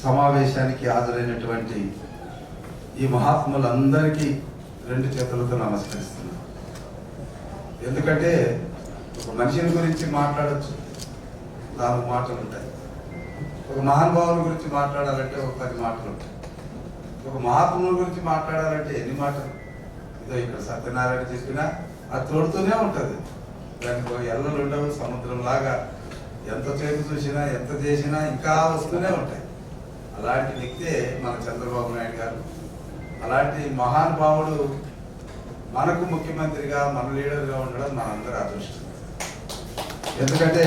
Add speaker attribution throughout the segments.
Speaker 1: సమావేశానికి హాజరైనటువంటి ఈ మహాత్ములందరికీ రెండు చేతులతో నమస్కరిస్తున్నాను. ఎందుకంటే ఒక మనిషిని గురించి మాట్లాడచ్చు, 4 మాటలు ఉంటాయి. ఒక మహానుభావుని గురించి మాట్లాడాలంటే ఒక 10 మాటలు ఉంటాయి. ఒక మహాత్ముల గురించి మాట్లాడాలంటే ఎన్ని మాటలు? ఇదో ఇక్కడ సత్యనారాయణ చెప్పినా అది తోడుతూనే ఉంటుంది. దానికి ఎల్లలు ఉండవు. సముద్రం లాగా ఎంత చేతి చూసినా ఎంత చేసినా ఇంకా వస్తూనే ఉంటాయి. అలాంటి వ్యక్తే మన చంద్రబాబు నాయుడు గారు. అలాంటి మహానుభావుడు మనకు ముఖ్యమంత్రిగా, మన లీడర్గా ఉండడం మనందరూ అదృష్టం. ఎందుకంటే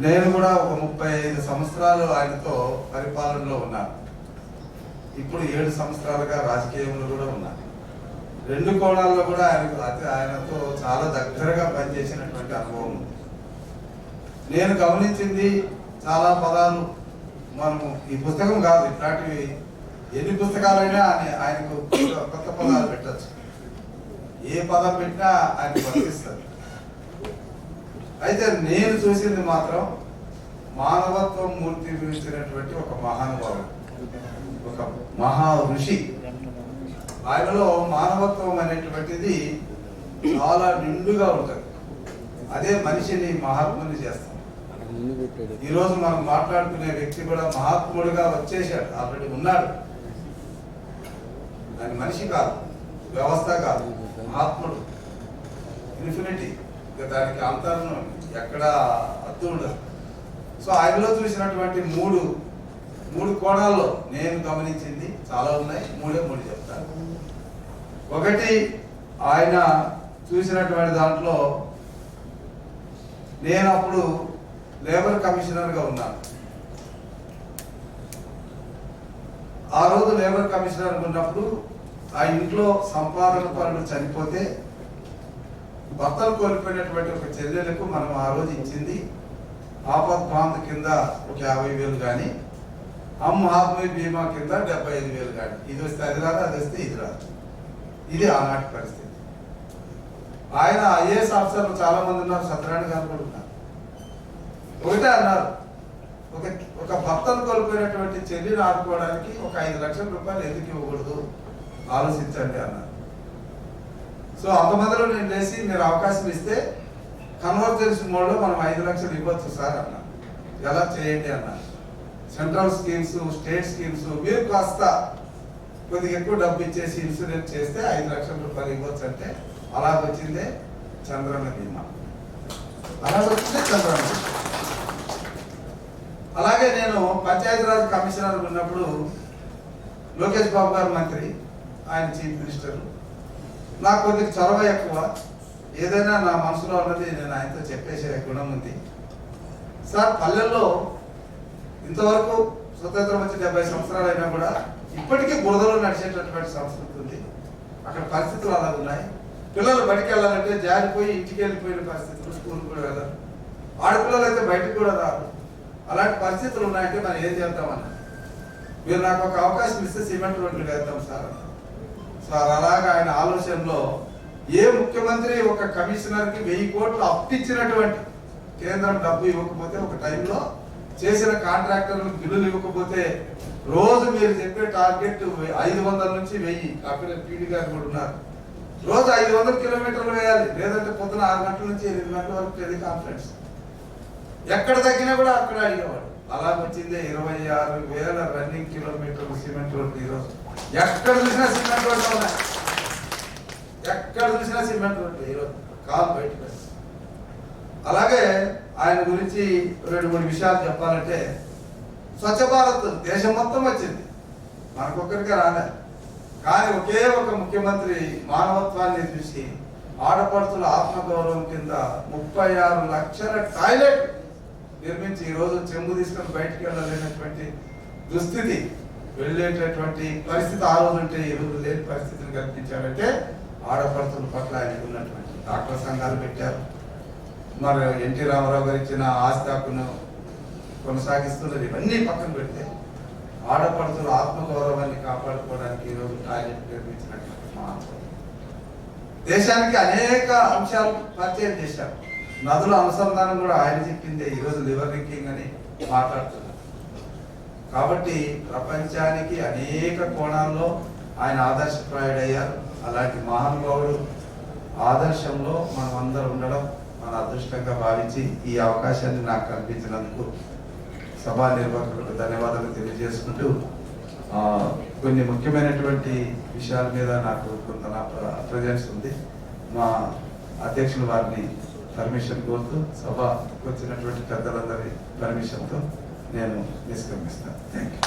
Speaker 1: నేను కూడా ఒక 35 సంవత్సరాలు ఆయనతో పరిపాలనలో ఉన్నాను. ఇప్పుడు 7 సంవత్సరాలుగా రాజకీయంలో కూడా ఉన్నాను. 2 కోణాల్లో కూడా ఆయనతో చాలా దగ్గరగా పనిచేసినటువంటి అనుభవం ఉంది. నేను గమనించింది చాలా పదాలు మనము ఈ పుస్తకం కాదు, ఇట్లాంటివి ఎన్ని పుస్తకాలైనా ఆయనకు కొత్త పదాలు పెట్టచ్చు. ఏ పదం పెట్టినా ఆయన వర్తిస్తారు. అయితే నేను చూసింది మాత్రం మానవత్వం మూర్తి గురించినటువంటి ఒక మహానుభావుడు, ఒక మహా ఋషి. ఆయనలో మానవత్వం అనేటువంటిది చాలా నిండుగా ఉంటుంది. అదే మనిషిని మహాత్ముని చేస్తాం. ఈరోజు మనం మాట్లాడుకునే వ్యక్తి కూడా మహాత్ముడుగా వచ్చేసాడు, ఆల్రెడీ ఉన్నాడు. ఆయన మనిషి కాదు, వ్యవస్థ కాదు, మహాత్ముడు, ఇన్ఫినిటీ. దానికి అంతరం ఎక్కడ అద్దు ఉండదు. సో ఆయనలో చూసినటువంటి మూడు కోణాల్లో నేను గమనించింది చాలా ఉన్నాయి. 3 చెప్తాను. ఒకటి, ఆయన చూసినటువంటి దాంట్లో నేను అప్పుడు లేబర్ కమిషనర్గా ఉన్నాను. ఆ రోజు లేబర్ కమిషనర్ ఉన్నప్పుడు ఆ ఇంట్లో సంపాదన పరుడు చనిపోతే భర్తలు కోల్పోయినటువంటి ఒక చెల్లెలకు మనం ఆ రోజు ఇచ్చింది ఆపత్ బాంధ్ కింద ఒక 50,000 కానీ, అమ్మ ఆత్మీయ బీమా కింద 75,000 కానీ. ఇది వస్తే అది రాదు, అది వస్తే ఇది రాదు. ఇది ఆనాటి పరిస్థితి. ఆయన ఐఏఎస్ ఆఫీసర్లు చాలా మంది ఉన్నారు, సత్యనారాయణ గారు కూడా ఉన్నారు. ఒకటే అన్నారు, ఒక భర్తను కోల్పోయినటువంటి చెల్లిని ఆడుకోవడానికి ఒక 5 లక్షల రూపాయలు ఎందుకు ఇవ్వకూడదు, ఆలోచించండి అన్నారు. సో అంతమందిలో నేను లేచి మీరు అవకాశం ఇస్తే కన్వర్జెన్స్ మోడ్లో మనం 5 లక్షలు ఇవ్వచ్చు సార్ అన్నారు. ఎలా చేయండి అన్నారు. సెంట్రల్ స్కీమ్స్, స్టేట్ స్కీమ్స్, మీరు కాస్త కొద్దిగా ఎక్కువ డబ్బు ఇచ్చేసి ఇన్సూరెన్స్ చేస్తే 5 లక్షల రూపాయలు ఇవ్వచ్చు అంటే అలా వచ్చిందే చంద్రన్న బీమా. అలా వచ్చిందే చంద్రన్న బీమా. అలాగే నేను పంచాయతీరాజ్ కమిషనర్ ఉన్నప్పుడు లోకేష్ బాబు గారు మంత్రి, ఆయన చీఫ్ మినిస్టర్. నాకు కొద్దిగా చొరవ ఎక్కువ. ఏదైనా నా మనసులో ఉన్నది నేను ఆయనతో చెప్పేసే గుణం ఉంది. సార్, పల్లెల్లో ఇంతవరకు స్వతంత్రం వచ్చి 70 సంవత్సరాలు అయినా కూడా ఇప్పటికీ బురదలో నడిచేటటువంటి సంస్కృతి ఉంది. అక్కడ పరిస్థితులు అలా ఉన్నాయి. పిల్లలు బడికి వెళ్ళాలంటే జారిపోయి ఇంటికి వెళ్ళిపోయిన పరిస్థితులు, స్కూల్ కూడా వెళ్ళారు. ఆడపిల్లలు అయితే బయటకు కూడా రారు. అలాంటి పరిస్థితులు ఉన్నాయంటే మనం ఏం చేద్దామని, మీరు నాకు ఒక అవకాశం ఇస్తే సిమెంట్ రోడ్లు వేద్దాం సార్ అన్నారు. సార్, అలాగా ఆయన ఆలోచనలో ఏ ముఖ్యమంత్రి ఒక కమిషనర్కి 1000 కోట్లు అప్పిచ్చినటువంటి, కేంద్రం డబ్బు ఇవ్వకపోతే, ఒక టైంలో చేసిన కాంట్రాక్టర్లకు బిల్లులు ఇవ్వకపోతే, రోజు మీరు చెప్పే టార్గెట్ 500 నుంచి 1000, అక్కడ పీడి గారు కూడా ఉన్నారు, రోజు 500 కిలోమీటర్లు వేయాలి. లేదంటే పొద్దున 6 గంటల నుంచి 8 గంటల వరకు టెలికాన్ఫరెన్స్. ఎక్కడ తగ్గినా కూడా అక్కడ అడిగేవాడు. అలా వచ్చిందే 26,000 రన్నింగ్ కిలోమీటర్లు సిమెంట్ రోడ్డు. ఈరోజు ఎక్కడ చూసినా సిమెంట్ రోడ్లు ఉన్నాయి, ఎక్కడ చూసినా సిమెంట్ రోడ్లు. ఈరోజు కాలు బయటకు. అలాగే ఆయన గురించి 2-3 విషయాలు చెప్పాలంటే, స్వచ్ఛ భారత్ దేశం మొత్తం వచ్చింది, మనకొక్కరికే రాలే. కానీ ఒకే ఒక ముఖ్యమంత్రి మానవత్వాన్ని చూసి ఆడపడుతుల ఆత్మగౌరవం కింద 36 లక్షల టాయిలెట్ నిర్మించి ఈరోజు చెంబు తీసుకొని బయటికి వెళ్ళలేనటువంటి దుస్థితి, వెళ్ళేటటువంటి పరిస్థితి ఆ రోజు ఉంటే ఈ రోజు లేని పరిస్థితిని కల్పించారంటే ఆడపడుతుల పట్ల ఆయనకు ఉన్నటువంటి డాక్టర్ సంఘాలు పెట్టారు. మరి ఎన్టీ రామారావు గారు ఇచ్చిన ఆస్తి హక్కును కొనసాగిస్తున్నది. ఇవన్నీ పక్కన పెడితే ఆడపడుతుల ఆత్మగౌరవాన్ని కాపాడుకోవడానికి ఈరోజు టాయిలెట్ నిర్మించినటువంటి మహాత్ముడు. దేశానికి అనేక అంశాలు పరిచయం చేశారు. నదుల అనుసంధానం కూడా ఆయన చెప్పిందే. ఈరోజు లివర్ రింకింగ్ అని మాట్లాడుతున్నారు. కాబట్టి ప్రపంచానికి అనేక కోణాల్లో ఆయన ఆదర్శప్రాయుడయ్యారు. అలాంటి మహానుభావుడు ఆదర్శంలో మనం అందరం ఉండడం మన అదృష్టంగా భావించి ఈ అవకాశాన్ని నాకు కల్పించినందుకు సభా నిర్వాహకులకు ధన్యవాదాలు తెలియజేసుకుంటూ కొన్ని ముఖ్యమైనటువంటి విషయాల మీద నాకు కొంత ప్రజెన్స్ ఉంది. మా అధ్యక్షులు వారిని పర్మిషన్ కోరుతూ సభకు వచ్చినటువంటి పెద్దలందరి పర్మిషన్తో నేను నిష్క్రమిస్తాను. Thank you.